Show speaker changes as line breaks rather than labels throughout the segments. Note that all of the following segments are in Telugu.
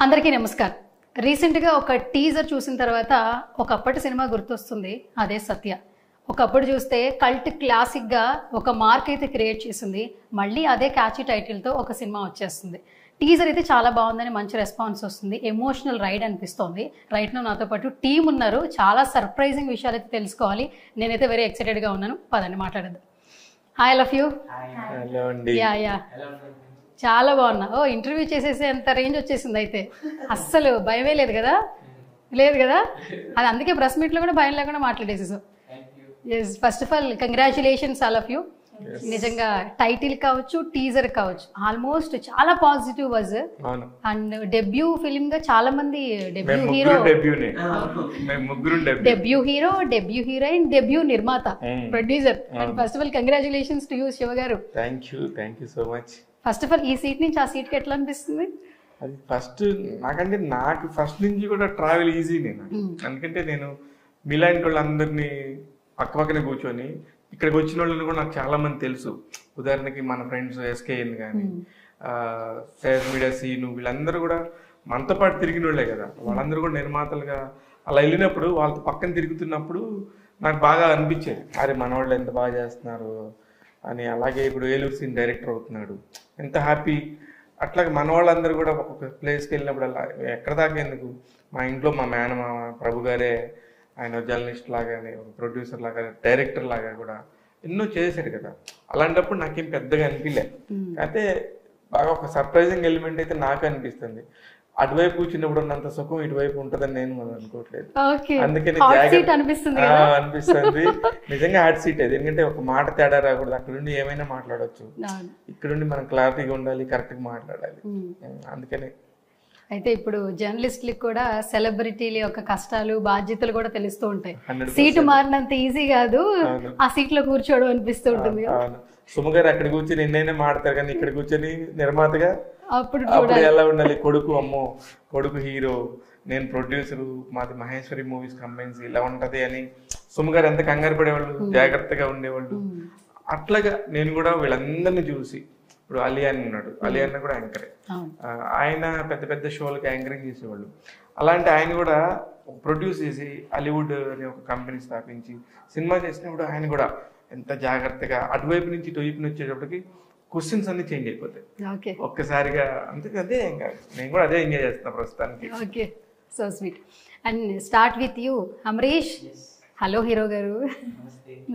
అందరికీ నమస్కారం. రీసెంట్గా ఒక టీజర్ చూసిన తర్వాత ఒకప్పటి సినిమా గుర్తొస్తుంది, అదే సత్య. ఒకప్పుడు చూస్తే కల్ట్ క్లాసిక్గా ఒక మార్క్ అయితే క్రియేట్ చేసింది, మళ్ళీ అదే క్యాచీ టైటిల్తో ఒక సినిమా వచ్చేస్తుంది. టీజర్ అయితే చాలా బాగుందని మంచి రెస్పాన్స్ వస్తుంది, ఎమోషనల్ రైడ్ అనిపిస్తోంది. రైట్ నో నాతో పాటు టీం ఉన్నారు, చాలా సర్ప్రైజింగ్ విషయాలు అయితే తెలుసుకోవాలి. నేనైతే వెరీ ఎక్సైటెడ్గా ఉన్నాను, పదండి మాట్లాడద్దు. Hi love you. Yeah yeah చాలా బాగున్నా. ఓ ఇంటర్వ్యూ చేసేసి అంత రేంజ్ వచ్చేసింది అయితే, అస్సలు భయమే లేదు కదా? లేదు కదా, అది అందుకే ప్రెస్ మీట్లో కూడా భయం లేకుండా మాట్లాడేసేసాం. Yes, first of all congratulations all of you. నిజంగా టైటిల్ కావచ్చు, టీజర్ కావచ్చు, ఆల్మోస్ట్ చాలా positive was. And debut film గా చాలా మంది debut hero, debut heroine, debut నిర్మాత, producer. And first of all congratulations to you Shiva గారు.
Thank you so much.
First of all ఈ సీట్ నుంచి ఆ సీట్కి ఎట్లా అనిపిస్తుంది?
అది నాకు ఫస్ట్ నుంచి కూడా ట్రావెల్ ఈజీనే. ఎందుకంటే నేను మీలాంటి వాళ్ళందరినీ పక్కనే కూర్చొని ఇక్కడికి వచ్చిన వాళ్ళని కూడా నాకు చాలా మంది తెలుసు. ఉదాహరణకి మన ఫ్రెండ్స్ ఎస్కేఎన్ కానీ, సోషల్ మీడియా సీను, వీళ్ళందరూ కూడా మనతో పాటు తిరిగిన వాళ్ళే కదా. వాళ్ళందరూ కూడా నిర్మాతలుగా అలా వెళ్ళినప్పుడు వాళ్ళతో పక్కన తిరుగుతున్నప్పుడు నాకు బాగా అనిపించేది, అరే మన వాళ్ళు ఎంత బాగా చేస్తున్నారు అని. అలాగే ఇప్పుడు ఏలూరు సీన్ డైరెక్టర్ అవుతున్నాడు, ఎంత హ్యాపీ. అట్లాగే మన వాళ్ళందరూ కూడా ఒక్కొక్క ప్లేస్కి వెళ్ళినప్పుడు అలా ఎక్కడ దాకా ఎందుకు, మా ఇంట్లో మా మేనమామ ప్రభు గారే, ఆయన జర్నలిస్ట్ లాగానే, ఒక ప్రొడ్యూసర్ లాగా, డైరెక్టర్ లాగా కూడా ఎన్నో చేశారు కదా. అలాంటప్పుడు నాకేం పెద్దగా అనిపించలే. అయితే బాగా ఒక సర్ప్రైజింగ్ ఎలిమెంట్ అయితే నాకు అనిపిస్తుంది. అటువైపు కూర్చున్నప్పుడు ఉన్నంత సుఖం ఇటువైపు ఉంటుందని నేను అనుకోవట్లేదు. అందుకని అనిపిస్తుంది నిజంగా హాట్ సీట్ అది. ఎందుకంటే ఒక మాట తేడా రాకూడదు, అక్కడ నుండి ఏమైనా మాట్లాడవచ్చు, ఇక్కడ నుండి మనం క్లారిటీగా ఉండాలి, కరెక్ట్గా మాట్లాడాలి. అందుకని
అయితే ఇప్పుడు జర్నలిస్టులకు కూడా సెలబ్రిటీల యొక్క కష్టాలు బాధ్యతలు కూడా తెలుస్తూ ఉంటాయి. సీటు మారినంత ఈజీ కాదు ఆ సీట్ లో కూర్చోవడం అనిపిస్తూ ఉంటుంది.
సుమగారు అక్కడ కూర్చొని ఎన్నైనా మాడతారు, కానీ ఇక్కడ కూర్చొని నిర్మాతగా అప్పుడు ఎలా ఉండాలి, కొడుకు అమ్మో కొడుకు హీరో, నేను ప్రొడ్యూసరు, మాది మహేశ్వరి మూవీస్ కంపెనీస్, ఇలా ఉంటది అని సుమగారు ఎంత కంగారు పడేవాళ్ళు, జాగ్రత్తగా ఉండేవాళ్ళు. అట్లాగా నేను కూడా వీళ్ళందరినీ చూసి, ఇప్పుడు అలియాన్ ఉన్నాడు, అలియాన్ కూడా యాంకరే, ఆయన పెద్ద పెద్ద షోలకి యాంకరింగ్ చేసేవాళ్ళు. అలాంటి ఆయన కూడా ప్రొడ్యూస్ చేసి హాలీవుడ్ అనే ఒక కంపెనీ స్థాపించి సినిమా చేసినప్పుడు ఆయన కూడా ఎంత జాగ్రత్తగా అటువైపు నుంచి ఇటువైపు వచ్చేటప్పటికి క్వశ్చన్స్ అన్ని చేంజ్ అయిపోతాయి ఒక్కసారిగా. అందుకే నేను కూడా అదే ఎంజాయ్ చేస్తున్నా ప్రస్తుతానికి.
Okay, so sweet. And start with you Amrish. Hello hero గారు.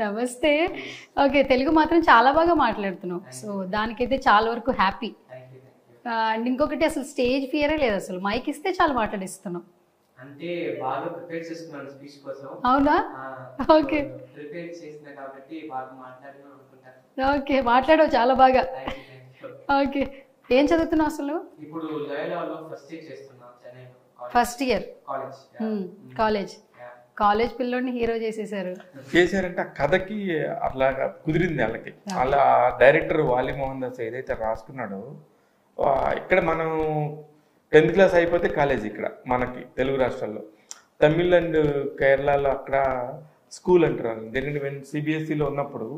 నమస్తే. ఓకే, తెలుగు మాత్రం చాలా బాగా మాట్లాడుతున్నావు, సో దానికైతే చాలా వరకు హ్యాపీ. అండ్ ఇంకొకటి, అసలు స్టేజ్ ఫియరే లేదు, అసలు మైక్ ఇస్తే చాలా మాట్లాడిస్తున్నావు.
అంటే బాగా ప్రిపేర్ చేసుకున్నాను స్పీచ్ కోసం.
అవునా? ఓకే,
ప్రిపేర్ చేసిన కాబట్టి బాగా మాట్లాడాను అనుకుంటాను.
ఓకే, మాట్లాడవు చాలా బాగా. ఓకే, ఏం చదువుతున్నావు అసలు?
ఇప్పుడు లయోలాలో ఫస్ట్ ఇయర్ చేస్తున్నా, చెన్నైలో.
First year
college.
కాలేజ్ పిల్లోడిని హీరో చేశారంటే
ఆ కథకి అట్లా కుదిరింది వాళ్ళకి. అలా డైరెక్టర్ వాలిమోహన్ దాస్ ఏదైతే రాసుకున్నాడో, ఇక్కడ మనం 10th క్లాస్ అయిపోతే కాలేజ్ ఇక్కడ మనకి తెలుగు రాష్ట్రాల్లో. తమిళ్ అండ్ కేరళలో అక్కడ స్కూల్ అంటారు. ఎందుకంటే సిబిఎస్ఈలో ఉన్నప్పుడు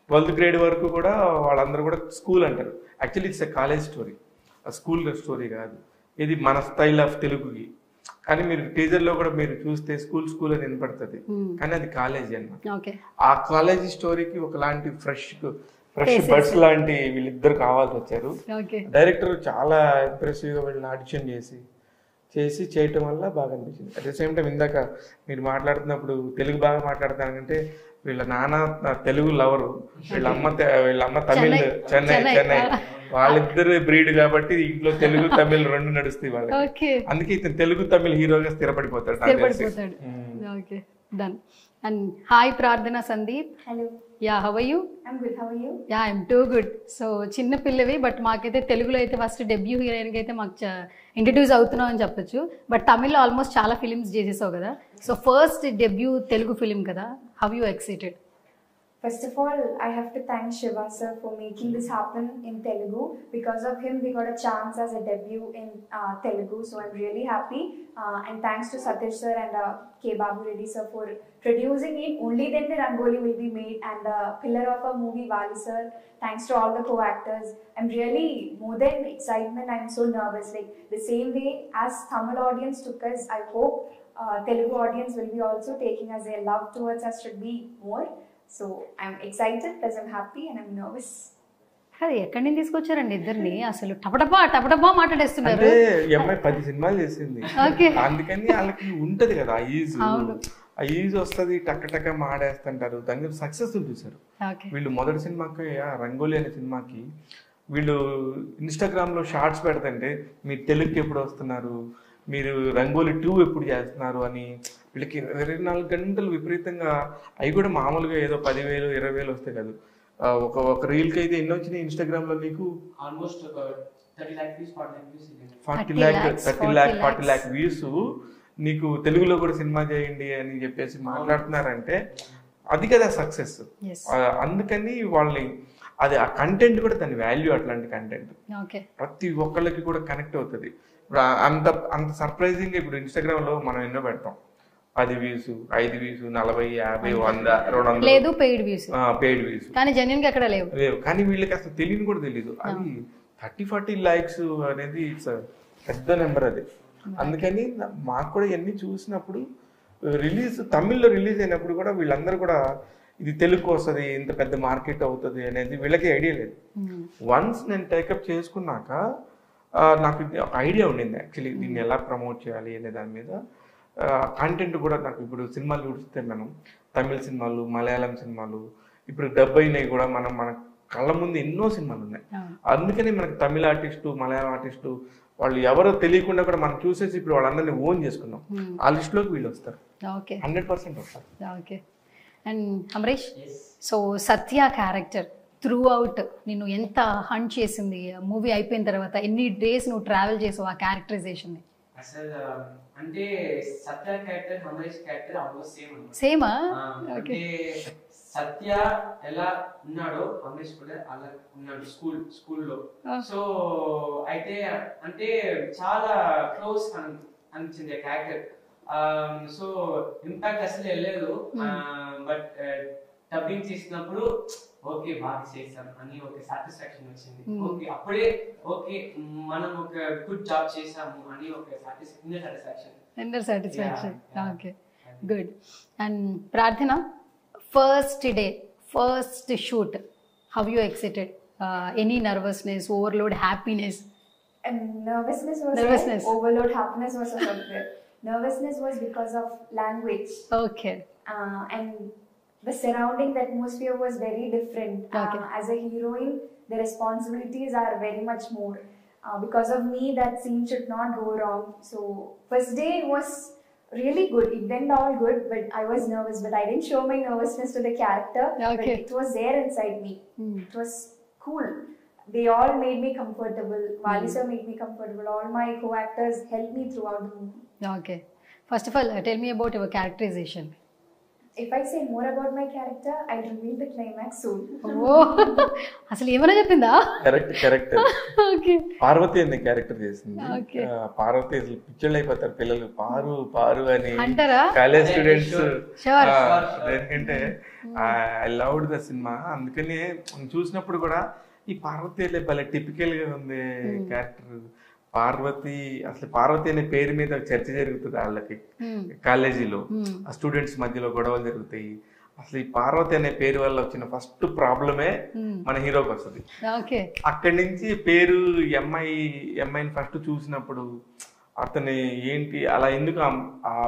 12th గ్రేడ్ వరకు కూడా వాళ్ళందరూ కూడా స్కూల్ అంటారు. Actually it's a college story, school story కాదు ఇది, మన స్టైల్ ఆఫ్ తెలుగుకి. కానీ మీరు టీజర్లో కూడా మీరు చూస్తే స్కూల్ అని వినపడుతుంది, కానీ అది కాలేజీ అన్నమాట. ఆ కాలేజీ స్టోరీకి ఒకలాంటి ఫ్రెష్ బర్డ్స్ లాంటి వీళ్ళిద్దరు కావాల్సి వచ్చారు. డైరెక్టర్ చాలా ఇంప్రెసివ్ గా వీళ్ళని ఆడిషన్ చేసి చేయటం వల్ల బాగా అనిపించింది. అట్ ద సేమ్ టైం ఇందాక మీరు మాట్లాడుతున్నప్పుడు తెలుగు బాగా మాట్లాడతానంటే, వీళ్ళ నాన్న తెలుగు లవరు, వీళ్ళ అమ్మ తమిళ్, చెన్నై. వాళ్ళిద్దరు బ్రీడ్ కాబట్టి ఇంట్లో తెలుగు తమిళ్ రెండు నడుస్తాయి వాళ్ళకి. అందుకే ఇతను తెలుగు తమిళ్ హీరోగా స్థిరపడిపోతాడు.
And hi Prardhana Sandeep.
Hello.
Yeah, how are you?
I'm good. How are you?
Yeah, I'm too good. So చిన్న పిల్లవి, బట్ మాకైతే తెలుగులో అయితే ఫస్ట్ డెబ్యూ హీరోయిన్కి అయితే మాకు ఇంట్రడ్యూస్ అవుతున్నావు అని చెప్పొచ్చు. బట్ తమిళ్లో ఆల్మోస్ట్ చాలా ఫిలిమ్స్ చేసేసావు కదా, so first debut Telugu film కదా, how you excited?
First of all, I have to thank Shiva sir for making this happen in Telugu. Because of him, we got a chance as a debut in Telugu. So I'm really happy. And thanks to Satish sir and K. Babu Reddy sir for producing it. Only then the Rangoli will be made. And the pillar of our movie, Vali sir. Thanks to all the co-actors. I'm really, more than excitement, I'm so nervous. Like the same way as Tamil audience took us, I hope Telugu audience will be also taking us. Their love towards us should be more. So I'm excited, plus I'm happy and I'm nervous.
అది ఎక్కడి నుంచి తీసుకొచ్చారండి ఇద్దరిని? అసలు టపటపా మాట్లాడేస్తున్నారు.
అంటే ఈ అమ్మాయి 10 సినిమాలు చేసింది, అందుకని వాళ్ళకి ఉంటది కదా ఆ ఈజ్ వస్తుంది, టక్క మాడేస్తుంటారు. దాని సక్సెస్ఫుల్ చూసారు వీళ్ళు. మొదటి సినిమాకి రంగోలి అనే సినిమాకి వీళ్ళు ఇన్స్టాగ్రామ్ లో షార్ట్స్ పెడతంటే మీరు తెలుగుకి ఎప్పుడు వస్తున్నారు, మీరు రంగోలి 2 ఎప్పుడు చేస్తున్నారు అని వీళ్ళకి 24 గంటలు విపరీతంగా. అవి కూడా మామూలుగా ఏదో 10,000 20,000 వస్తాయి కదా. ఒక రీల్కి అయితే ఎన్ని వచ్చినాయి ఇన్స్టాగ్రామ్ లో నీకు?
Almost 30 lakh views,
40 lakh views. నీకు తెలుగులో కూడా సినిమా చేయండి అని చెప్పేసి మాట్లాడుతున్నారంటే అది కదా సక్సెస్. అందుకని వాళ్ళని అది ఆ కంటెంట్ కూడా దాని వాల్యూ, అట్లాంటి కంటెంట్ ప్రతి ఒక్కళ్ళకి కూడా కనెక్ట్ అవుతుంది. అంత సర్ప్రైజింగ్ ఇప్పుడు ఇన్స్టాగ్రామ్ లో మనం ఎన్నో పెడతాం, 10 వ్యూస్, 5 వ్యూస్, 40, 50, 100, 200
లేదు పెయిడ్ వ్యూస్,
కానీ
జెన్యూన్ గా ఎక్కడ లేవు.
కానీ వీళ్ళకి అసలు తెలియని కూడా తెలియదు. అది 30-40 likes అనేది ఇట్స్ పెద్ద నెంబర్ అది. అందుకని మాకు కూడా ఇవన్నీ చూసినప్పుడు తమిళ్లో రిలీజ్ అయినప్పుడు కూడా వీళ్ళందరూ కూడా ఇది తెలుగు వస్తుంది, ఇంత పెద్ద మార్కెట్ అవుతుంది అనేది వీళ్ళకి ఐడియా లేదు. వన్స్ నేను టేకప్ చేసుకున్నాక నాకు ఒక ఐడియా ఉండింది యాక్చువల్లీ దీన్ని ఎలా ప్రమోట్ చేయాలి అనే దాని మీద. కంటెంట్ కూడా నాకు ఇప్పుడు సినిమాలు చూస్తే మనం తమిళ సినిమాలు, మలయాళం సినిమాలు, ఇప్పుడు డబ్ అయినవి కూడా మన కళ్ళ ముందు ఎన్నో సినిమాలు ఉన్నాయి. అందుకని మనకు తమిళ ఆర్టిస్టు, మలయాళం ఆర్టిస్టు వాళ్ళు ఎవరో తెలియకుండా కూడా మనం చూసేసి ఇప్పుడు వాళ్ళందరినీ ఓన్ చేసుకున్నాం. ఆ లిస్టులోకి వీళ్ళు వస్తారు, 100% వస్తారు.
Okay. And Amrish, so Satya character through out నిన్ను ఎంత హంట్ చేసింది? మూవీ అయిపోయిన తర్వాత ఎన్ని డేస్ నువ్వు ట్రావెల్ చేసావు ఆ క్యారెక్టరైజేషన్?
అసలు అంటే సత్య క్యారెక్టర్, అమరీష్ క్యారెక్టర్ ఆల్మోస్ట్
సేమా?
అంటే సత్య ఎలా ఉన్నాడో అమరీష్ కూడా అలా ఉన్నాడు స్కూల్లో. సో అయితే అంటే చాలా క్లోజ్ అనిపించింది క్యారెక్టర్. సో ఇంపాక్ట్ అసలు వెళ్ళలేదు. బట్ డబ్బింగ్ చేసినప్పుడు ఓకే బాగా చేసాం అని ఒక సాటిస్ఫాక్షన్ వచ్చింది. ఓకే అప్పుడే ఓకే మనం ఒక గుడ్ జాబ్ చేసాము అని ఒక
inner satisfaction. Okay, good. And Prarthana, first day, first shoot, how you excited? Any nervousness, overload, happiness?
Nervousness was there. Overload happiness was also there. Nervousness was because of language.
Okay.
And the surrounding, the atmosphere was very different.
Okay.
As a heroine, the responsibilities are very much more. Because of me, that scene should not go wrong. So first day was really good. It went all good, but I was nervous. But I didn't show my nervousness to the character.
Okay.
But it was there inside me. It was cool. They all made me comfortable. Vali sir made me comfortable. All my co-actors helped me throughout the movie.
Okay. First of all, tell me about your characterization.
If I say more about my character, I'll reveal the climax soon.
Oh, అసలు ఏమైనా చెప్పిందా?
కరెక్ట్.
ఓకే.
పార్వతి అనే క్యారెక్టర్ చేసింది. పార్వతి అసలు పిచ్చళ్ళు అయిపోతారు పిల్లలు, పారు అని కాలేజ్ స్టూడెంట్స్. ఎందుకంటే ఐ లవ్డ్ ద సినిమా. అందుకని చూసినప్పుడు కూడా ఈ పార్వతి భలే టిపికల్ గా ఉంది క్యారెక్టర్. పార్వతి అనే పేరు మీద చర్చ జరుగుతుంది వాళ్ళకి కాలేజీలో, ఆ స్టూడెంట్స్ మధ్యలో గొడవలు జరుగుతాయి. అసలు ఈ పార్వతి అనే పేరు వల్ల వచ్చిన ఫస్ట్ ప్రాబ్లమే మన హీరోకి వస్తుంది. అక్కడి నుంచి పేరు అమ్మాయిని ఫస్ట్ చూసినప్పుడు అతని ఏంటి అలా ఎందుకు ఆ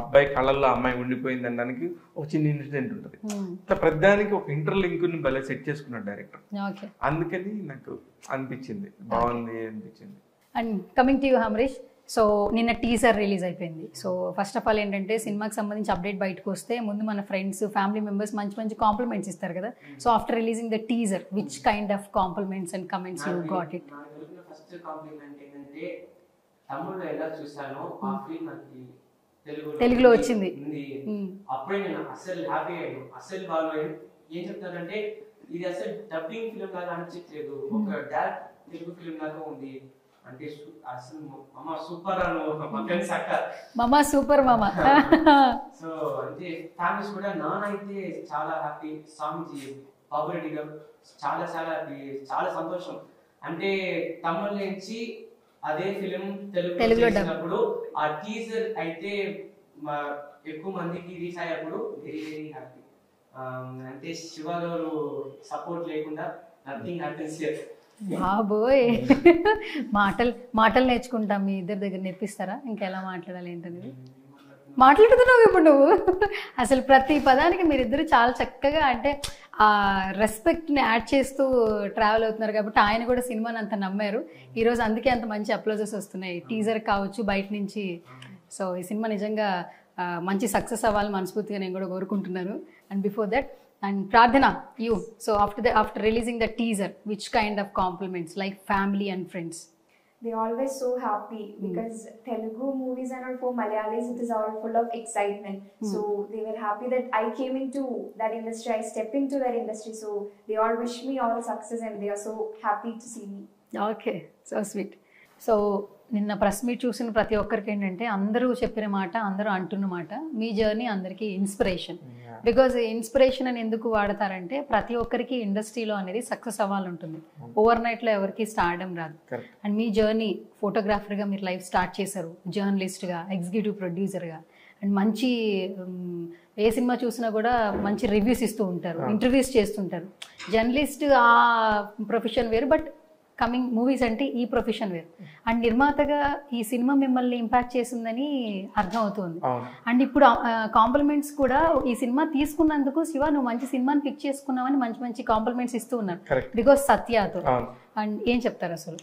అబ్బాయి కళ్ళల్లో అమ్మాయి ఉండిపోయింది అనడానికి ఒక చిన్న ఇన్సిడెంట్ ఉంటుంది. ఇట్లా ప్రతిదానికి ఒక ఇంటర్లింక్ ని భలే సెట్ చేసుకున్నాడు డైరెక్టర్. అందుకని నాకు అనిపించింది బాగుంది అనిపించింది.
And coming to you Amrish, so నిన్న టీజర్ రిలీజ్ అయిపోయింది. సో ఫస్ట్ ఆఫ్ ఆల్ ఏంటంటే సినిమాకి సంబంధించి అప్డేట్ బయటకు వస్తే ముందు మన ఫ్రెండ్స్, ఫ్యామిలీ మెంబర్స్ మంచి కాంప్లిమెంట్స్ ఇస్తారు కదా. So after releasing the teaser, which kind of compliments and comments you got it?
First complement ఏంటంటే తమిళ్లో ఎలా చూసానో ఆ ఫీల్ నాకు తెలుగులో
వచ్చింది.
అప్పుడే నేను అసలు హ్యాపీ అయ్యాను. అసలు వాళ్ళు ఏం చెప్తారంటే ఇది అసలు డబ్బింగ్ ఫిలిం లాగా అనిపించట్లేదు, ఒక డైరెక్ట్ తెలుగు ఫిలిం లాగా ఉంది అంటే అసలు మామ సూపర్ అను మా ఫ్రెండ్స్ అక్క
మామ సూపర్ మామ.
సో అంటే ఫ్యామిలీస్ కూడా నానైతే చాలా హ్యాపీ, స్వామిజీ బాబురెడ్డి గారు చాలా చాలా హ్యాపీ, చాలా సంతోషం. అంటే తమిళ నుంచి అదే ఫిలిం తెలుగులో చేసినప్పుడు ఆ టీజర్ అయితే ఎక్కువ మందికి రీచ్ అయ్యేప్పుడు వెరీ వెరీ హ్యాపీ. అంటే శివ గారు సపోర్ట్ లేకుండా నథింగ్ హ్యాపెన్స్ హియర్.
బాబోయ్, మాటలు నేర్చుకుంటాం, మీ ఇద్దరి దగ్గర నేర్పిస్తారా ఇంకెలా మాట్లాడాలి ఏంటనేది? మాట్లాడుతున్నావు ఇప్పుడు నువ్వు. అసలు ప్రతి పదానికి మీరిద్దరు చాలా చక్కగా అంటే ఆ రెస్పెక్ట్ని యాడ్ చేస్తూ ట్రావెల్ అవుతున్నారు కాబట్టి ఆయన కూడా సినిమాని అంత నమ్మారు ఈరోజు, అందుకే అంత మంచి అప్లోజెస్ వస్తున్నాయి టీజర్ కావచ్చు బయట నుంచి. సో ఈ సినిమా నిజంగా మంచి సక్సెస్ అవ్వాలని మనస్ఫూర్తిగా నేను కూడా కోరుకుంటున్నాను. And before that, and Pradhana, you, so after releasing the teaser, which kind of compliments, like family and friends?
They always so happy because Telugu movies and all for Malayalis it is all full of excitement. So they were happy that I came into that industry, I stepped into that industry. So they all wish me all success and they are so happy to see me.
Okay, so sweet. So నిన్న ప్రెస్ మీట్ చూసిన ప్రతి ఒక్కరికి ఏంటంటే అందరూ చెప్పిన మాట, అందరూ అంటున్న మాట, మీ జర్నీ అందరికీ ఇన్స్పిరేషన్. బికాజ్ ఇన్స్పిరేషన్ అని ఎందుకు వాడతారంటే ప్రతి ఒక్కరికి ఇండస్ట్రీలో అనేది సక్సెస్ అవ్వాలి ఉంటుంది, ఓవర్ నైట్లో ఎవరికి స్టార్డమ్ రాదు. అండ్ మీ జర్నీ ఫోటోగ్రాఫర్గా మీరు లైఫ్ స్టార్ట్ చేశారు, జర్నలిస్ట్గా, ఎగ్జిక్యూటివ్ ప్రొడ్యూసర్గా, అండ్ మంచి ఏ సినిమా చూసినా కూడా మంచి రివ్యూస్ ఇస్తూ ఉంటారు, ఇంటర్వ్యూస్ చేస్తుంటారు. జర్నలిస్ట్ ఆ ప్రొఫెషన్ వేరు, బట్ కమింగ్ మూవీస్ అంటే ఈ ప్రొఫెషన్ వేరు. అండ్ నిర్మాతగా ఈ సినిమా మిమ్మల్ని ఇంపాక్ట్ చేసిందని అర్థం అవుతుంది. అండ్ ఇప్పుడు కాంప్లిమెంట్స్ కూడా ఈ సినిమా తీసుకున్నందుకు శివ నువ్వు మంచి సినిమాని పిక్ చేసుకున్నావని మంచి మంచి కాంప్లిమెంట్స్ ఇస్తూ ఉన్నారు బికాస్ సత్యతో. అండ్ ఏం చెప్తారు అసలు?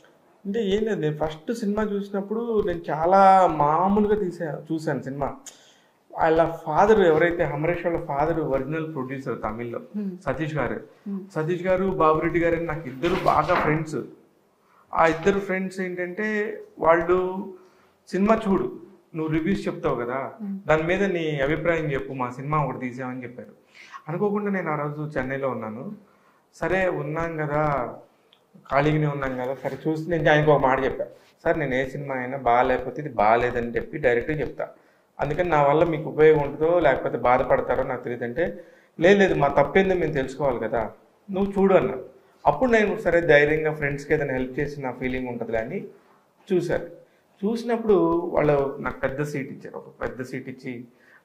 అంటే ఏం లేదు, నేను ఫస్ట్ సినిమా చూసినప్పుడు నేను చాలా మామూలుగా చూశాను సినిమా. వాళ్ళ ఫాదర్ ఎవరైతే హమరేష్ వాళ్ళ ఫాదర్ ఒరిజినల్ ప్రొడ్యూసర్ తమిళ్లో సతీష్ గారు బాబురెడ్డి గారు అని నాకు ఇద్దరు బాగా ఫ్రెండ్స్. ఆ ఇద్దరు ఫ్రెండ్స్ ఏంటంటే వాళ్ళు సినిమా చూడు, నువ్వు రివ్యూస్ చెప్తావు కదా, దాని మీద నీ అభిప్రాయం చెప్పు, మా సినిమా ఒకటి తీసామని చెప్పారు. అనుకోకుండా నేను ఆ రోజు చెన్నైలో ఉన్నాను. సరే ఉన్నాం కదా, ఖాళీగానే ఉన్నాం కదా, సరే చూసి నేను ఆయనకు ఒక మాట చెప్పాను, సార్ నేను ఏ సినిమా అయినా బాగాలేకపోతే ఇది బాగాలేదని చెప్పి డైరెక్ట్గా చెప్తా, అందుకని నా వల్ల మీకు ఉపయోగం ఉంటుందో లేకపోతే బాధపడతారో నాకు తెలియదు అంటే, లేదు మా తప్పేందో మేము తెలుసుకోవాలి కదా, నువ్వు చూడు అన్నా. అప్పుడు నేను సరే ధైర్యంగా ఫ్రెండ్స్కి ఏదైనా హెల్ప్ చేసి నా ఫీలింగ్ ఉంటుంది అని చూశారు. చూసినప్పుడు వాళ్ళు నాకు పెద్ద సీట్ ఇచ్చారు, ఒక పెద్ద సీట్ ఇచ్చి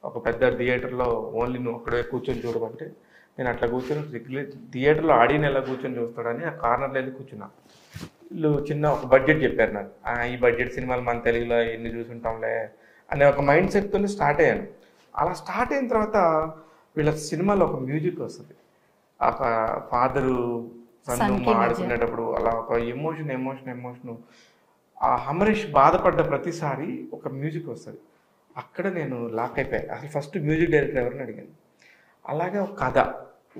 ఒక పెద్ద థియేటర్లో ఓన్లీ నువ్వు అక్కడే కూర్చొని చూడమంటే నేను అట్లా కూర్చొని థియేటర్లో ఆడియన్ ఎలా కూర్చొని చూస్తాడని ఆ కార్నర్లో వెళ్ళి కూర్చున్నా. వీళ్ళు చిన్న ఒక బడ్జెట్ చెప్పారు నాకు, ఈ బడ్జెట్ సినిమాలు మన తెలుగులో ఎన్ని చూసుంటాంలే అనే ఒక మైండ్ సెట్తో స్టార్ట్ అయ్యాను. అలా స్టార్ట్ అయిన తర్వాత వీళ్ళ సినిమాలో ఒక మ్యూజిక్ వస్తుంది, ఒక ఫాదరు సన్ను ఆడుకునేటప్పుడు అలా ఒక ఎమోషన్ ఆ హమరేష్ బాధపడ్డ ప్రతిసారి ఒక మ్యూజిక్ వస్తుంది. అక్కడ నేను లాక్ అయిపోయాను. అసలు ఫస్ట్ మ్యూజిక్ డైరెక్టర్ ఎవరిని అడిగాను. అలాగే ఒక కథ,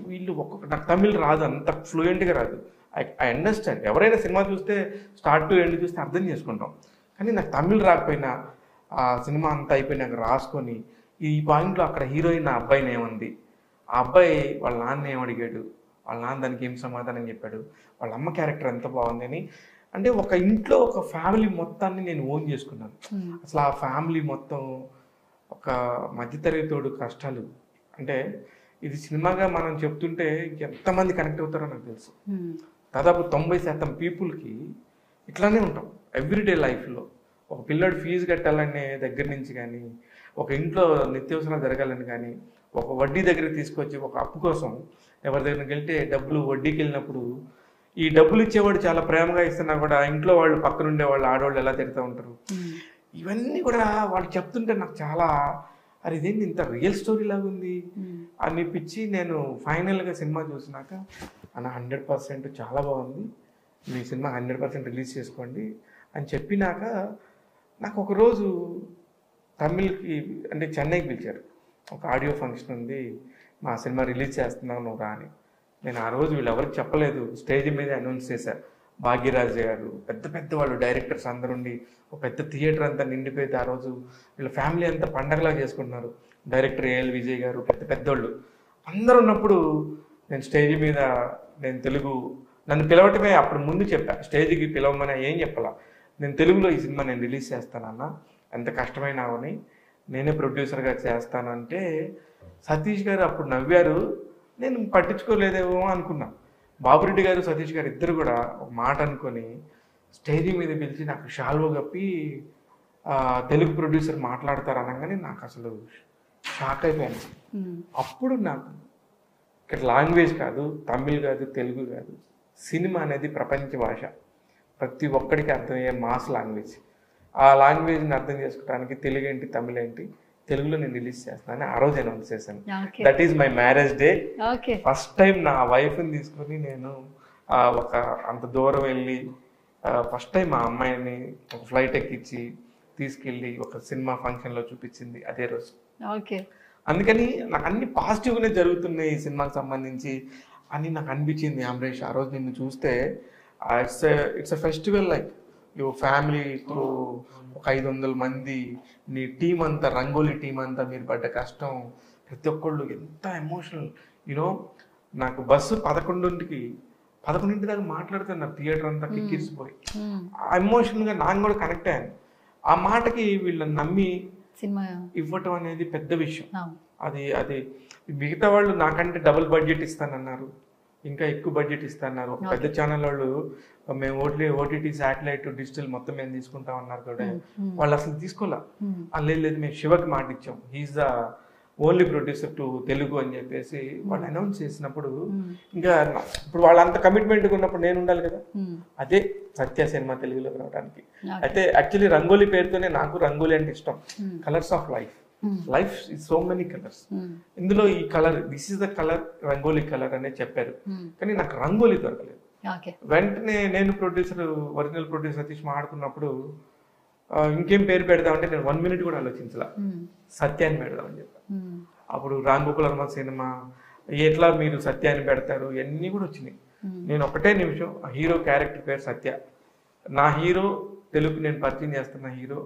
వీళ్ళు నాకు తమిళ్ రాదు, అంత ఫ్లూయెంట్గా రాదు. ఐ అండర్స్టాండ్, ఎవరైనా సినిమా చూస్తే స్టార్ట్ టు ఎండ్ చూస్తే అర్థం చేసుకుంటాం, కానీ నాకు తమిళ్ రాకపోయినా ఆ సినిమా అంతా అయిపోయినాక రాసుకొని ఈ పాయింట్లో అక్కడ హీరోయిన్ ఆ అబ్బాయిని ఏమంది, ఆ అబ్బాయి వాళ్ళ నాన్న ఏమడిగాడు, వాళ్ళ నాన్న దానికి ఏం సమాధానం చెప్పాడు, వాళ్ళ అమ్మ క్యారెక్టర్ ఎంత బాగుంది అని. అంటే ఒక ఇంట్లో ఒక ఫ్యామిలీ మొత్తాన్ని నేను ఓన్ చేసుకున్నాను. అసలు ఆ ఫ్యామిలీ మొత్తం ఒక మధ్యతరగతోడు కష్టాలు. అంటే ఇది సినిమాగా మనం చెప్తుంటే ఎంతమంది కనెక్ట్ అవుతారో నాకు తెలుసు. దాదాపు 90% పీపుల్కి ఇట్లానే ఉంటాం ఎవ్రీడే లైఫ్లో. ఒక పిల్లడు ఫీజు కట్టాలనే దగ్గర నుంచి కానీ, ఒక ఇంట్లో నిత్యావసరాలు జరగాలని కానీ, ఒక వడ్డీ దగ్గర తీసుకొచ్చి ఒక అప్పు కోసం ఎవరి దగ్గరికి వెళ్తే డబ్బులు వడ్డీకి వెళ్ళినప్పుడు ఈ డబ్బులు ఇచ్చేవాడు చాలా ప్రేమగా ఇస్తున్నా కూడా ఇంట్లో వాళ్ళు పక్కనుండే వాళ్ళు ఆడవాళ్ళు ఎలా తిడుతూ ఉంటారు. ఇవన్నీ కూడా వాళ్ళు చెప్తుంటే నాకు చాలా అరే ఇదేంటి ఇంత రియల్ స్టోరీ లాగా ఉంది అనిపించి నేను ఫైనల్గా సినిమా చూసినాక అన్న 100% చాలా బాగుంది, మీ సినిమా 100% రిలీజ్ చేసుకోండి అని చెప్పినాక నాకు ఒకరోజు తమిళ్కి అంటే చెన్నైకి పిలిచారు. ఒక ఆడియో ఫంక్షన్ ఉంది, మా సినిమా రిలీజ్ చేస్తున్నావు నువ్వు రా అని. నేను ఆ రోజు వీళ్ళు ఎవరికి చెప్పలేదు, స్టేజ్ మీద అనౌన్స్ చేశారు. భాగ్యరాజ్ గారు, పెద్ద వాళ్ళు డైరెక్టర్స్ అందరుండి ఒక పెద్ద థియేటర్ అంతా నిండిపోయింది. ఆ రోజు వీళ్ళ ఫ్యామిలీ అంతా పండగలా చేసుకుంటున్నారు. డైరెక్టర్ ఏఎల్ విజయ్ గారు, పెద్దోళ్ళు అందరూ ఉన్నప్పుడు నేను స్టేజ్ మీద నేను తెలుగు నన్ను పిలవటమే అప్పుడు ముందు చెప్పా, స్టేజ్కి పిలవమని ఏం చెప్పాలా, నేను తెలుగులో ఈ సినిమా నేను రిలీజ్ చేస్తానన్నా, ఎంత కష్టమైనా అవని నేనే ప్రొడ్యూసర్గా చేస్తానంటే సతీష్ గారు అప్పుడు నవ్వారు. నేను పట్టించుకోలేదేమో అనుకున్నా. బాబురెడ్డి గారు సతీష్ గారు ఇద్దరు కూడా ఒక మాట అనుకొని స్టేజ్ మీద పిలిచి నాకు షాల్వో కప్పి తెలుగు ప్రొడ్యూసర్ మాట్లాడతారు అనగానే నాకు అసలు షాక్ అయిపోయాను. అప్పుడు నాకు ఇక్కడ లాంగ్వేజ్ కాదు, తమిళ్ కాదు, తెలుగు కాదు, సినిమా అనేది ప్రపంచ భాష, ప్రతి ఒక్కడికి అర్థమయ్యే మాస్ లాంగ్వేజ్. ఆ లాంగ్వేజ్ని అర్థం చేసుకోవడానికి తెలుగు ఏంటి, తమిళ ఏంటి, తెలుగులో నేను రిలీజ్ చేస్తానని ఆ రోజు అనౌన్స్ చేశాను. That is my marriage day. First time నా వైఫ్ని తీసుకొని నేను ఒక అంత దూరం వెళ్ళి ఫస్ట్ టైం మా అమ్మాయిని ఒక ఫ్లైట్ ఎక్కించి తీసుకెళ్ళి ఒక సినిమా ఫంక్షన్లో చూపించింది అదే రోజు. అందుకని నాకు అన్ని పాజిటివ్గానే జరుగుతున్నాయి ఈ సినిమాకి సంబంధించి అని నాకు అనిపించింది. అమరేష్, ఆ రోజు నిన్ను చూస్తే it's a festival, like your family through ఒక 500 మంది, నీ టీం అంతా, రంగోలీ టీం అంతా, మీరు పడ్డ కష్టం, ప్రతి ఒక్కళ్ళు ఎంత ఎమోషనల్. యూనో నాకు బస్సు 11 దాకా మాట్లాడుతున్నారు, థియేటర్ అంతా కిక్కిరిసిపోయి. ఆ ఎమోషనల్గా నాకు కూడా కనెక్ట్ అయ్యాను. ఆ మాటకి వీళ్ళని నమ్మి సినిమా ఇవ్వటం అనేది పెద్ద విషయం. అది మిగతా వాళ్ళు నాకంటే డబుల్ బడ్జెట్ ఇస్తానన్నారు, ఇంకా ఎక్కువ బడ్జెట్ ఇస్తాన్నారు. ఒక పెద్ద ఛానల్ వాళ్ళు మేము ఓటీటీ శాటిలైట్ డిజిటల్ మొత్తం మేము తీసుకుంటాం అన్నారు కూడా, వాళ్ళు అసలు తీసుకోలే. లేదు మేము శివకి మాట ఇచ్చాం, he is the only producer to Telugu అని చెప్పేసి వాళ్ళు అనౌన్స్ చేసినప్పుడు ఇంకా ఇప్పుడు వాళ్ళంత కమిట్మెంట్గా ఉన్నప్పుడు నేను ఉండాలి కదా. అదే సత్య సినిమా తెలుగులోకి రావడానికి. అయితే యాక్చువల్లీ రంగోలీ పేరుతోనే నాకు రంగోలీ అంటే ఇష్టం. Colours of life, life is so many colours. ఇందులో ఈ colour, this is the colour, rangoli colour అనే చెప్పారు. కానీ నాకు రంగోలీ దొరకలేదు. వెంటనే నేను ఒరిజినల్ ప్రొడ్యూసర్ సతీష్ మాట్లాడుకున్నప్పుడు ఇంకేం పేరు పెడదామంటే నేను 1 minute కూడా ఆలోచించలా, సత్యాన్ని పెడదామని చెప్పాను. అప్పుడు రామ్ గోకుల్ వర్మ సినిమా, ఎట్లా మీరు సత్యాన్ని పెడతారు, ఇవన్నీ కూడా వచ్చినాయి. నేను ఒకటే నిమిషం, ఆ హీరో క్యారెక్టర్ పేరు సత్య, నా హీరో తెలుగు నేను పరిచయం చేస్తున్న హీరో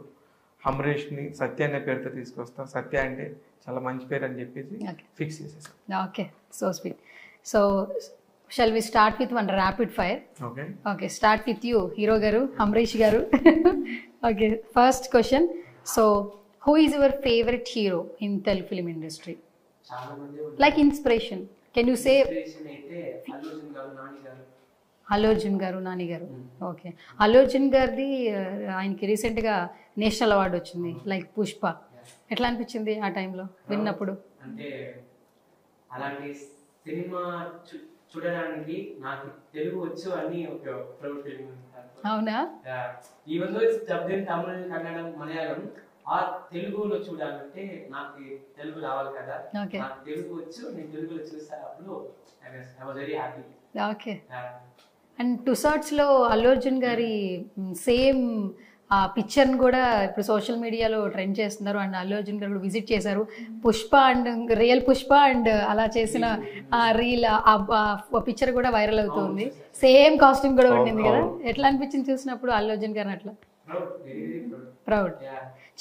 అమరేష్ని సత్య అనే పేరుతో తీసుకొస్తా, సత్య అంటే చాలా మంచి పేరు అని చెప్పేసి ఫిక్స్ చేసేసాను.
Okay, so sweet. So shall we start with one rapid fire? Okay, start with you hero గారు, Amaresh garu. Okay, first question. So who is your favorite hero in Telugu film industry? Like inspiration, can you say? Allu Arjun గారు, నాని గారు. ఓకే, అల్లు అర్జున్ గారిది ఆయనకి రీసెంట్గా నేషనల్ అవార్డు వచ్చింది, లైక్ పుష్ప. ఎట్లా అనిపించింది ఆ టైంలో విన్నప్పుడు?
అంటే అలాంటి సినిమా చూడడానికి నాకు తెలుగు వచ్చు అని ఒక ప్రౌడ్ ఫీలింగ్.
అవునా?
Even though it's dubbed in Tamil, Kannada, Malayalam, ఆ తెలుగులో చూడాలంటే నాకు తెలుగు రావాలి కదా. నాకు తెలుగు వచ్చు, నేను తెలుగులో చూసాను. I was very happy.
Okay, and టుసాట్స్లో అల్లు అర్జున్ గారి సేమ్ ఆ పిక్చర్ని కూడా ఇప్పుడు సోషల్ మీడియాలో ట్రెండ్ చేస్తున్నారు. అండ్ అల్లు అర్జున్ గారు విజిట్ చేశారు, Pushpa and real Pushpa and అలా చేసిన ఆ రీల్, ఆ పిక్చర్ కూడా వైరల్ అవుతుంది. సేమ్ కాస్ట్యూమ్ కూడా ఉండింది కదా. ఎట్లా అనిపించింది చూసినప్పుడు అల్లు అర్జున్ గారిని? అట్లా ప్రౌడ్.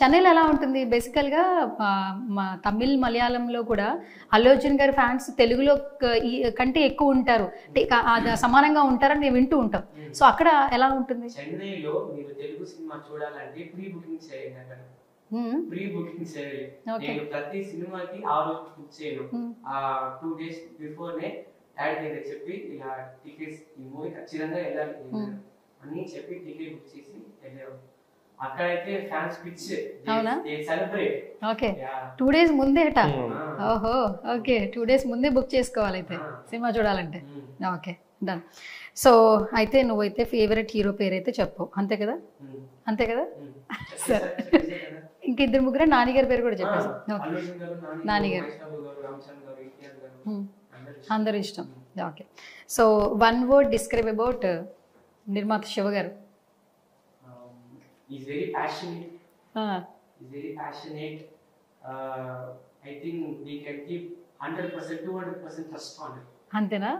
చెన్నైలో ఎలా ఉంటుంది బేసికల్గా? మా తమిళ్, మలయాళంలో కూడా అల్లు అర్జున్ గారి ఫ్యాన్స్ తెలుగులో కంటే ఎక్కువ ఉంటారు, సమానంగా ఉంటారని మేము వింటూ ఉంటాం. సో అక్కడ ఎలా ఉంటుంది?
చెన్నైలో మీరు తెలుగు సినిమా చూడాలంటే ప్రీ బుకింగ్ చేయాలి. ప్రీ బుకింగ్ చేయాలి. నేను ప్రతి సినిమాకి ఆ రోజు బుక్ చేయను, 2 days బిఫోర్నే యాడ్ చేయాలి చెప్పి, ఇలా టికెట్స్ ఈ మూవీ ఖచ్చితంగా వెళ్ళాలి అని చెప్పి టికెట్ బుక్ చేసి వెళ్ళాము. అక్కడైతే fans pitch they celebrate.
Okay, 2 days ముందేట. ఓహో, ఓకే, 2 days ముందే బుక్ చేసుకోవాలి అయితే సినిమా చూడాలంటే. Okay, done. సో అయితే నువ్వైతే ఫేవరెట్ హీరో పేరు అయితే చెప్పు, అంతే కదా? అంతే కదా? సరే, ఇంక 2-3 నానిగారి పేరు కూడా చెప్పేసి. నానిగారు అందరూ ఇష్టం. Okay, so 1 word describe about నిర్మాత శివ గారు.
He's very passionate. He's very passionate. I think we can keep 100%, 200% trust on it.
అంతేనా?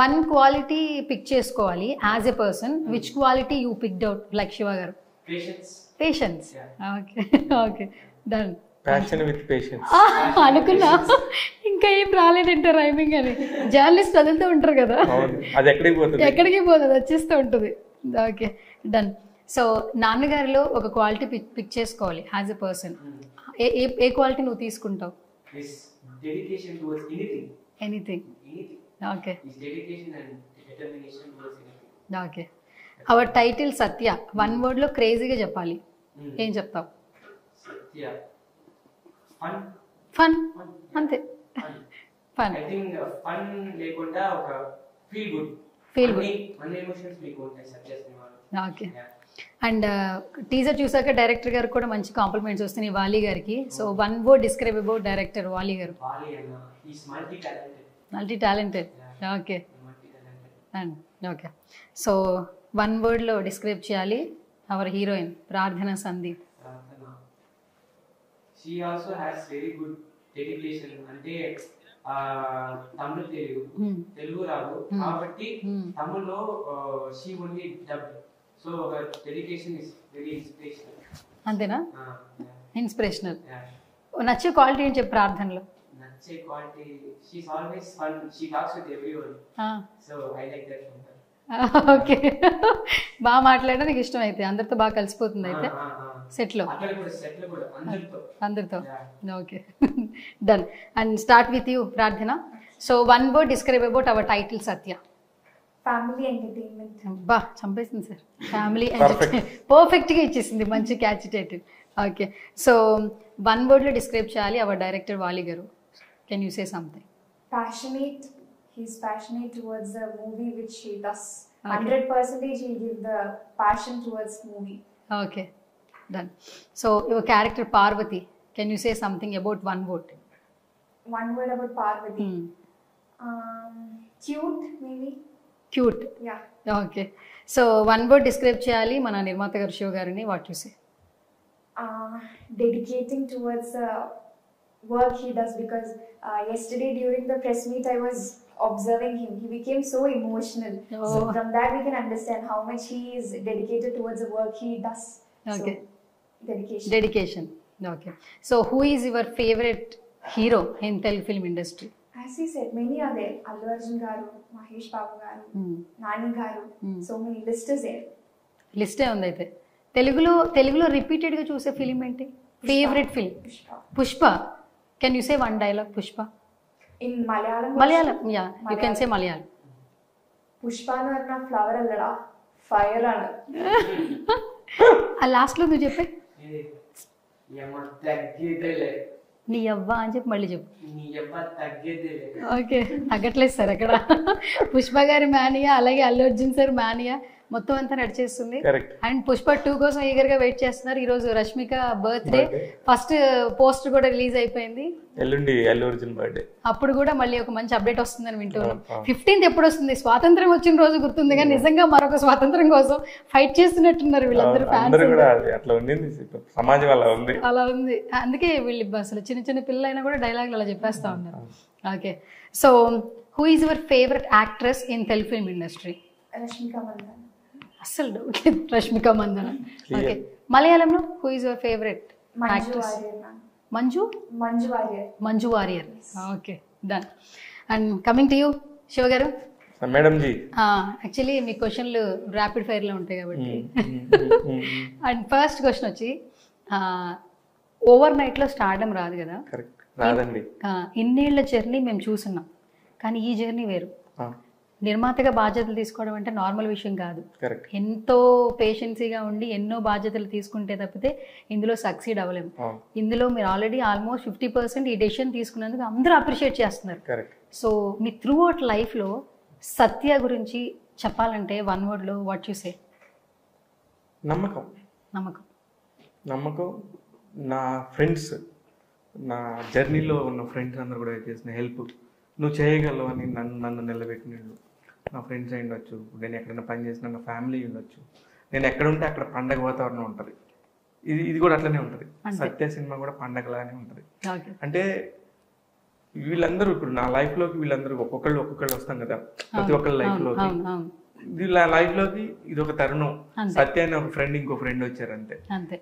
1 quality పిక్ చేసుకోవాలి as a person. Which quality you picked out like Shiva గారు? Patience. Okay, okay, done.
Passion with patience
అనుకున్నా. ఇంకా ఏం రాలేదంటే రైమింగ్ అని జర్నలిస్ట్ వదులుతూ ఉంటారు కదా,
అది ఎక్కడికి పోతుంది,
ఎక్కడికి పోతుంది, వచ్చేస్తూ ఉంటుంది. Okay done. సో నాన్నగారిలో ఒక క్వాలిటీ పిక్ చేసుకోవాలి యాజ్ ఎ పర్సన్. ఏ క్వాలిటీ నువ్వు తీసుకుంటావు?
Dedication towards anything.
Anything. Okay
His dedication and determination towards anything.
Okay. Our title Satya, 1 word లో క్రేజీగా చెప్పాలి, ఏం చెప్తావు?
Satya. Fun.
ఫన్, అంతే. ఫన్.
I think fun లేకుండా ఒక feel good.
Feel good.
అన్ని ఎమోషన్స్ మీకు ఉంటాయి సత్య సినిమాలో.
ఓకే. అండ్ టీజర్ చూసాక డైరెక్టర్ గారికి కూడా మంచి కాంప్లిమెంట్స్ వస్తున్నాయి వాలి గారికి. So 1 word describe about director వాలి గారు.
వాలి అన్న is multi talented.
Multi talented. Okay
multi talented.
And okay. So 1 word లో డిస్క్రైబ్ చేయాలి అవర్ హీరోయిన్ ప్రార్థన Sandeep.
She also has very good dedication. అంటే తమిళ తెలుగు రాదు కాబట్టి తమిళ్లో she only dubbed. So her dedication is very inspirational.
అంతేనా? ఇన్స్పిరేషనల్. నచ్చే క్వాలిటీ ఏం చెప్పు ప్రార్థనలో?
నచ్చే quality, she's always fun. She talks with everyone. So I like that from her.
Okay. బాగా మాట్లాడడం నీకు ఇష్టం అయితే, అందరితో బాగా కలిసిపోతుంది అయితే సెట్లో, అందరితో. Okay done. And start with you Prarthana. So 1 word describe about our title Satya.
Family entertainment.
బా చంపేసింది సార్, ఫ్యామిలీ ఎంటర్టైన్మెంట్ పర్ఫెక్ట్గా ఇచ్చేసింది, మంచి catch title. Okay. So 1 word లో డిస్క్రైబ్ చేయాలి అవర్ డైరెక్టర్ వాలి గారు. Can you say something?
Passionate. He's passionate towards the movie which he does. 100% he'll give the passion towards movie.
Okay, done. So your character Parvati, can you say something about 1 word?
1 word about Parvati. Cute maybe.
Cute.
Yeah.
Okay. So 1 word describe cheyali mana Nirmata garu Shiva garini, what you say?
Dedicating towards the work he does, because yesterday during the press meet I was observing him. He became so emotional. So from that we can understand how much he is dedicated towards the work he does.
Okay.
So,
dedication. Okay. So who is your favorite hero in Telugu film industry?
As he said, many are there. Allu Arjun garu, Mahesh Babu garu, Nani garu. So many list is there.
లిస్టే ఉంది అయితే. తెలుగులో రిపీటెడ్ గా చూసే ఫిలిం ఏంటి? Favourite film? Pushpa. Can you say 1 dialogue Pushpa?
In Malayalam.
Yeah, you can say Malayalam.
Pushpa nu arna flower allada, fire ana.
ఆ లాస్ట్ లో నువ్వు చెప్పే
యమ్మ తగ్గేదేలే,
నీ యవ్వ అని చెప్పి మళ్ళీ చెప్పు.
నీ యమ్మ తగ్గేదేలే.
ఓకే, తగ్గట్లేదు సార్ అక్కడ. పుష్ప గారి మానియా, అలాగే అల్లు అర్జున్ సార్ మానియా మొత్తం అంతా నడిచేస్తుంది. అండ్ పుష్ప 2 కోసం ఈగర్ గా వెయిట్ చేస్తున్నారు. ఈ రోజు రష్మిక బర్త్డే, ఫస్ట్ పోస్టర్ కూడా రిలీజ్ అయిపోయింది.
ఎల్లుండి అల్లు అర్జున్ బర్త్డే, అప్పుడు
కూడా మళ్ళీ ఒక మంచి అప్డేట్ వస్తుందని వింటున్నాం. 15th ఎప్పుడు వస్తుంది? స్వాతంత్రం వచ్చిన రోజు గుర్తుంది, కానీ నిజంగా మరొక స్వాతంత్రం కోసం ఫైట్ చేస్తున్నట్టున్నారు వీళ్ళందరూ ఫ్యాన్స్.
సమాజం అలా ఉంది.
అందుకే వీళ్ళు అసలు చిన్న పిల్లలైనా కూడా డైలాగులు అలా చెప్పేస్తా ఉన్నారు. Okay. So who is your favourite actress in Telugu film industry?
Rashmika Mandanna.
అసలు డౌట్ లేదు, రష్మిక మందన. ఓకే. మలయాళంలో who is your favourite actress? Manju Warrier. Okay, done. And coming to you Shiva గారు.
మేడం జీ,
యాక్చువల్లీ మీ క్వశ్చన్లు ర్యాపిడ్ ఫైర్ లో ఉంటాయి కాబట్టి. అండ్ ఫస్ట్ క్వశ్చన్ వచ్చి, ఓవర్ నైట్ లో స్టార్డమ్ రాదు కదా,
రాదండి.
ఇన్నేళ్ల జర్నీ మేము చూస్తున్నాం, కానీ ఈ జర్నీ వేరు. నిర్మాతగా బాధ్యతలు తీసుకోవడం అంటే నార్మల్ విషయం కాదు. ఎంతో పేషెన్సీగా ఉండి ఎన్నో బాధ్యతలు తీసుకుంటే తప్పితే ఇందులో సక్సీడ్ అవ్వలేము. ఇందులో మీరు ఆల్రెడీ ఆల్మోస్ట్ 50% ఈ డెసిషన్ తీసుకున్నందుకు అందరూ అప్రిషియేట్ చేస్తున్నారు. సో మీ త్రూ అవుట్ లైఫ్లో సత్య గురించి చెప్పాలంటే 1 word లో వాట్ యు సే?
నమ్మకం. నా ఫ్రెండ్స్, నా జర్నీలో ఉన్న ఫ్రెండ్స్ అందరూ కూడా చేసిన హెల్ప్, నువ్వు చేయగలవు అని నన్ను నిలబెట్టినట్లు నా ఫ్రెండ్స్ అయి ఉండొచ్చు, నేను ఎక్కడైనా పని చేసిన నా ఫ్యామిలీ ఉండొచ్చు, నేను ఎక్కడ ఉంటే అక్కడ పండగ వాతావరణం ఉంటుంది. ఇది కూడా అట్లనే ఉంటుంది. సత్య సినిమా కూడా పండగలానే ఉంటుంది. అంటే వీళ్ళందరూ ఇప్పుడు నా లైఫ్లోకి వీళ్ళందరూ ఒక్కొక్కళ్ళు వస్తాం కదా, ప్రతి ఒక్కళ్ళ లైఫ్లోకి. లైఫ్లోకి ఇది ఒక తరుణం. సత్య అని ఒక ఫ్రెండ్, ఇంకో ఫ్రెండ్ వచ్చారు అంతే.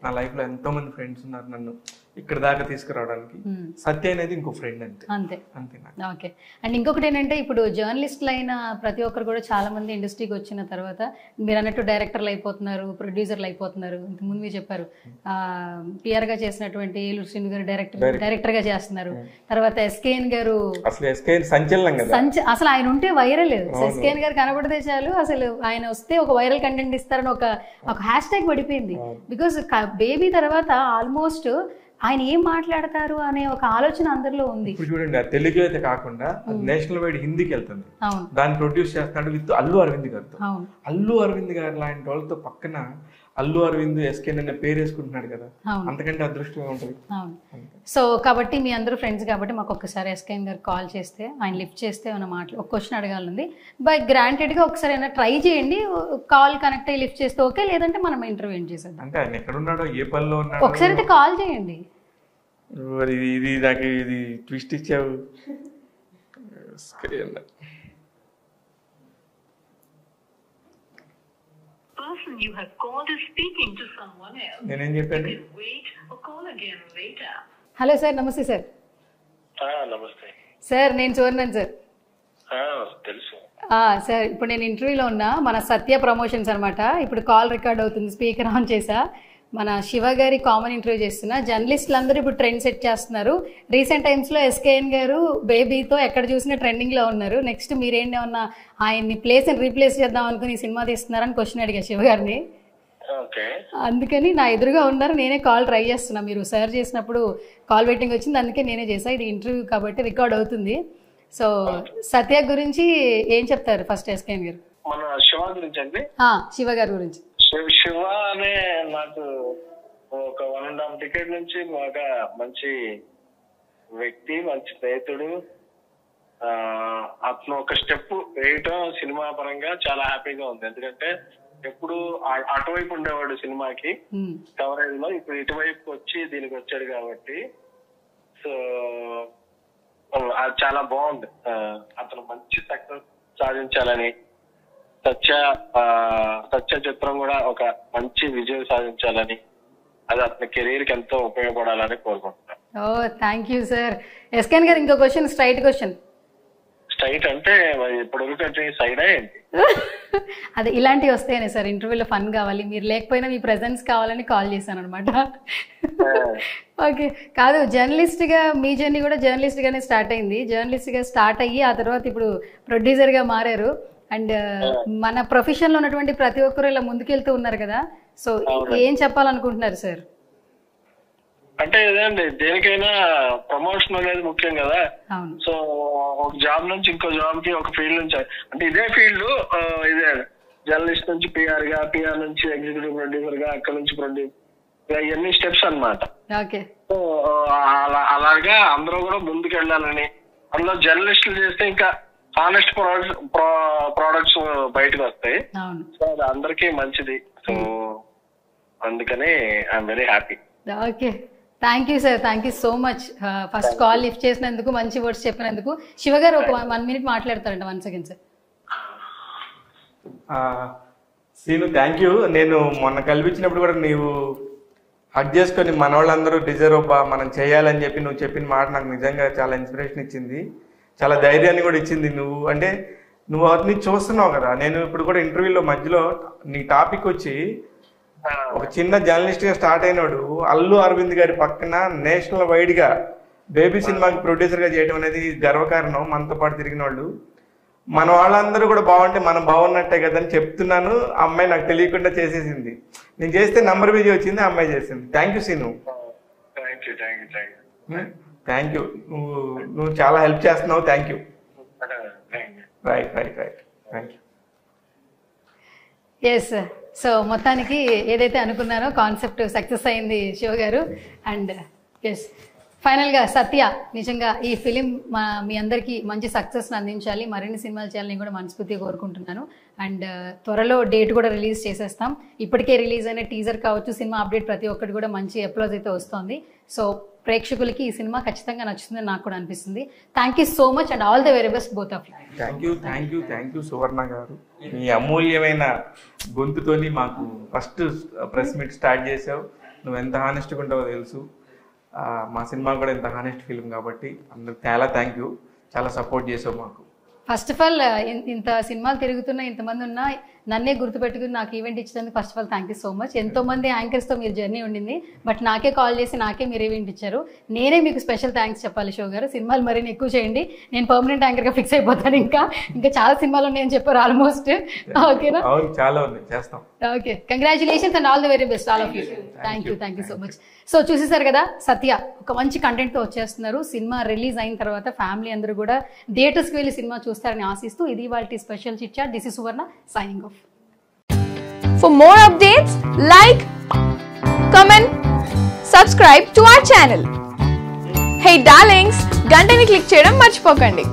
నా లైఫ్లో ఎంతో మంది ఫ్రెండ్స్ ఉన్నారు. నన్ను ఇక్కడ దాకా తీసుకురావడానికి. సత్య అనేది ఇంకో ఫ్రెండ్
అంతే.
అంతేనా?
ఓకే. అండ్ ఇంకొకటి ఏంటంటే ఇప్పుడు జర్నలిస్టులు అయిన ప్రతి ఒక్కరు కూడా చాలా మంది ఇండస్ట్రీకి వచ్చిన తర్వాత మీరు అన్నట్టు డైరెక్టర్లు అయిపోతున్నారు, ప్రొడ్యూసర్లు అయిపోతున్నారు. ఇంతకుముందు మీరు చెప్పారు పిఆర్ గా చేసినటువంటి ఏలూరు శ్రీను గారు డైరెక్టర్ గా చేస్తున్నారు. తర్వాత ఎస్కేఎన్ గారు అసలు ఆయన ఉంటే వైరల్. ఎస్కేఎన్ గారు కనబడితే చాలు అసలు ఆయన వస్తే ఒక వైరల్ కంటెంట్ ఇస్తారని ఒక హ్యాష్ ట్యాగ్ పడిపోయింది. బికాస్ బేబీ తర్వాత ఆల్మోస్ట్ ఆయన ఏం మాట్లాడతారు అనే ఒక ఆలోచన అందరిలో ఉంది.
ఇప్పుడు చూడండి, తెలుగు అయితే కాకుండా నేషనల్ వైడ్ హిందీకి వెళ్తుంది. దాన్ని ప్రొడ్యూస్ చేస్తున్నాడు విత్ అల్లు అరవింద్ గారితో. అల్లు అరవింద్ గారు లాంటి వాళ్ళతో పక్కన అల్లు అరవింద్ ఎస్కేన్ అనే పేరు వేసుకుంటున్నాడు కదా, అంతకంటే అదృష్టంగా ఉంటుంది.
సో కాబట్టి మీ అందరూ ఫ్రెండ్స్ కాబట్టి మాకు ఒక్కసారి ఎస్కేన్ గారు కాల్ చేస్తే ఆయన లిఫ్ట్ చేస్తే ఏమైనా ఒక క్వశ్చన్ అడగాలంది. బై గ్రాంటెడ్ గా ఒకసారి అయినా ట్రై చేయండి, కాల్ కనెక్ట్ అయ్యి లిఫ్ట్ చేస్తే ఓకే, లేదంటే మనం ఇంటర్వ్యూ చేసేద్దాం.
అంటే ఆయన ఎక్కడ ఉన్నాడో ఏ పనిలో ఉన్నాడో
ఒకసారి అయితే కాల్ చేయండి.
ఇది నాకు ఇది ట్విస్ట్ ఇచ్చావు. నేనేం చెప్పండి.
హలో సార్, నమస్తే సార్.
నమస్తే
సార్, నేను చూడన్నాను సార్.
తెలుసు
సార్, ఇప్పుడు నేను ఇంటర్వ్యూలో ఉన్నా, మన సత్య ప్రమోషన్స్ అనమాట. ఇప్పుడు కాల్ రికార్డ్ అవుతుంది, స్పీకర్ ఆన్ చేసా. మన శివ గారి కామన్ ఇంటర్వ్యూ చేస్తున్నా. జర్నలిస్టులు అందరూ ఇప్పుడు ట్రెండ్ సెట్ చేస్తున్నారు. రీసెంట్ టైమ్స్లో ఎస్కేఎన్ గారు బేబీతో ఎక్కడ చూసినా ట్రెండింగ్లో ఉన్నారు. నెక్స్ట్ మీరేమన్నా ఆయన్ని ప్లేస్ అని రీప్లేస్ చేద్దాం అనుకుని ఈ సినిమా తీస్తున్నారని క్వశ్చన్ అడిగా శివ గారిని. అందుకని నా ఎదురుగా ఉన్నారు, నేనే కాల్ ట్రై చేస్తున్నా. మీరు సర్చ్ చేసినప్పుడు కాల్ వెయిటింగ్ వచ్చింది, అందుకే నేనే చేసా. ఇది ఇంటర్వ్యూ కాబట్టి రికార్డ్ అవుతుంది. సో సత్య గురించి ఏం చెప్తారు ఫస్ట్ ఎస్కేఎన్ గారు?
మన శివ గురించి అండి.
శివ గారి గురించి.
శివ అనే నాకు ఒక 1.5 decade నుంచి బాగా మంచి వ్యక్తి, మంచి స్నేహితుడు. అతను ఒక స్టెప్ వేయటం సినిమా పరంగా చాలా హ్యాపీగా ఉంది. ఎందుకంటే ఎప్పుడు అటువైపు ఉండేవాడు సినిమాకి కవరేజ్ లో, ఇప్పుడు ఇటువైపు వచ్చి దీనికి వచ్చాడు కాబట్టి సో అది చాలా బాగుంది. అతను మంచి సక్సెస్ సాధించాలని, సత్య చిత్రం కూడా ఒక మంచి విజయం సాధించాలని, అది అతని కెరీర్ కి ఎంతో ఉపయోగపడాలని కోరుకుంటున్నాను.
Thank you sir. ఎస్కేఎన్ గారు, ఇంకో క్వశ్చన్, స్ట్రైట్ క్వశ్చన్.
స్ట్రైట్ అంటే ఇప్పుడు సైడ్ అయ్యింది.
అదే ఇలాంటివి వస్తాయనే సార్ ఇంటర్వ్యూలో ఫన్ కావాలి, మీరు లేకపోయినా మీ ప్రెజెన్స్ కావాలని కాల్ చేశాను అనమాట. ఓకే, కాదు జర్నలిస్ట్గా మీ జర్నీ కూడా జర్నలిస్ట్గానే స్టార్ట్ అయింది. జర్నలిస్ట్గా స్టార్ట్ అయ్యి ఆ తర్వాత ఇప్పుడు ప్రొడ్యూసర్గా మారారు. అండ్ మన ప్రొఫెషన్లో ఉన్నటువంటి ప్రతి ఒక్కరు ఇలా ముందుకెళ్తూ ఉన్నారు కదా, సో ఏం చెప్పాలనుకుంటున్నారు సార్?
అంటే ఇదేండి, దేనికైనా ప్రమోషన్ అనేది ముఖ్యం కదా. సో ఒక జాబ్ నుంచి ఇంకో జాబ్ కి, ఒక ఫీల్డ్ నుంచి, అంటే ఇదే ఫీల్డ్, ఇదే జర్నలిస్ట్ నుంచి పిఆర్ గా, పిఆర్ నుంచి ఎగ్జిక్యూటివ్ ప్రొడ్యూసర్ గా, అక్కడ నుంచి ప్రొడ్యూసర్, ఇవన్నీ స్టెప్స్ అన్నమాట. సో అలాగా అందరూ కూడా ముందుకు వెళ్ళాలని, అందులో జర్నలిస్టులు చేస్తే ఇంకా హానెస్ట్ ప్రోడక్ట్స్ బయటకు వస్తాయి. సో అది అందరికీ మంచిది. సో అందుకని I'm very happy.
Okay, thank you sir, thank you so much. First call lift చేసినందుకు, మంచి వర్డ్స్ చెప్పినందుకు. శివ గారు ఒక 1 minute మాట్లాడతారంట. 1 second sir.
Seenu, thank you. నేను మొన్న కల్పించినప్పుడు కూడా నీవు హక్ చేసుకొని మన వాళ్ళందరూ డిజర్వ్ అబ్బా మనం చేయాలని చెప్పి నువ్వు చెప్పిన మాట నాకు నిజంగా చాలా ఇన్స్పిరేషన్ ఇచ్చింది, చాలా ధైర్యాన్ని కూడా ఇచ్చింది. నువ్వు అవన్నీ చూస్తున్నావు కదా. నేను ఇప్పుడు కూడా ఇంటర్వ్యూలో మధ్యలో నీ టాపిక్ వచ్చి ఒక చిన్న జర్నలిస్ట్ గా స్టార్ట్ అయినాడు అల్లు అరవింద్ గారి పక్కన నేషనల్ వైడ్ గా బేబీ సినిమాకి ప్రొడ్యూసర్ గా చేయడం అనేది గర్వకారణం. మనతో పాటు తిరిగిన వాళ్ళు, మన వాళ్ళందరూ కూడా బాగుంటే మనం బాగున్నట్టే కదా అని చెప్తున్నాను. అమ్మాయి నాకు తెలియకుండా చేసేసింది. నేను చేస్తే నంబర్ బిజీ వచ్చింది, అమ్మాయి చేసింది. Thank you Seenu, thank you. నువ్వు చాలా హెల్ప్ చేస్తున్నావు. Thank you. Right right right thank you.
Yes, so మొత్తానికి ఏదైతే అనుకున్నారో కాన్సెప్ట్ సక్సెస్ అయింది శివ గారు. అండ్ ఎస్, ఫైనల్గా సత్య, నిజంగా ఈ ఫిలిం మీ అందరికీ మంచి సక్సెస్ని అందించాలి, మరిన్ని సినిమాలు చేయాలని కూడా మనస్ఫూర్తిగా కోరుకుంటున్నాను. అండ్ త్వరలో డేట్ కూడా రిలీజ్ చేసేస్తాం. ఇప్పటికే రిలీజ్ అయిన టీజర్ కావచ్చు, సినిమా అప్డేట్ ప్రతి ఒక్కటి కూడా మంచి అప్లోజ్ అయితే వస్తుంది. సో ప్రేక్షకులకి ఈ సినిమా ఖచ్చితంగా నచ్చుతుందని నాకు కూడా అనిపిస్తుంది. Thank you so much and all the very best both of you.
Thank you Suvarna గారు. మీ అమూల్యమైన గొంతుతోని మాకు ఫస్ట్ ప్రెస్ మీట్ స్టార్ట్ చేసావు. నువ్వు ఎంత హానెస్ట్గా ఉంటావో తెలుసు. మా సినిమా కూడా ఇంత హానెస్ట్ ఫిల్మ్ కాబట్టి అందరికి చాలా థ్యాంక్ యూ, చాలా సపోర్ట్ చేసావు మాకు.
ఫస్ట్ ఆఫ్ ఆల్ ఇంత సినిమాలు తిరుగుతున్నా ఇంతమంది ఉన్నా నన్నే గుర్తుపెట్టుకుని నాకు ఈవెంట్ ఇచ్చినందుకు first of all thank you so much. ఎంతోమంది యాంకర్స్తో మీరు జర్నీ ఉండింది, బట్ నాకే కాల్ చేసి నాకే మీరు ఈవెంట్ ఇచ్చారు. నేనే మీకు స్పెషల్ థ్యాంక్స్ చెప్పాలి శివ గారు. సినిమాలు మరిన్ని ఎక్కువ చేయండి, నేను పర్మనెంట్ యాంకర్గా ఫిక్స్ అయిపోతాను. ఇంకా చాలా సినిమాలు ఉన్నాయని చెప్పారు ఆల్మోస్ట్. ఓకేనా?
చాలా ఉంది, చేస్తాం.
Okay, congratulations and all the very best all of you. Thank you so much. So చూసేసారు కదా, సత్య ఒక మంచి కంటెంట్తో వచ్చేస్తున్నారు. సినిమా రిలీజ్ అయిన తర్వాత ఫ్యామిలీ అందరూ కూడా థియేటర్స్కి వెళ్ళి సినిమా చూస్తారని ఆశిస్తూ ఇది వాళ్ళ special chit chat. This is Suvarna signing off.
For more updates, like, comment, subscribe to our channel. Hey darlings, గంటని click చేయడం మర్చిపోకండి.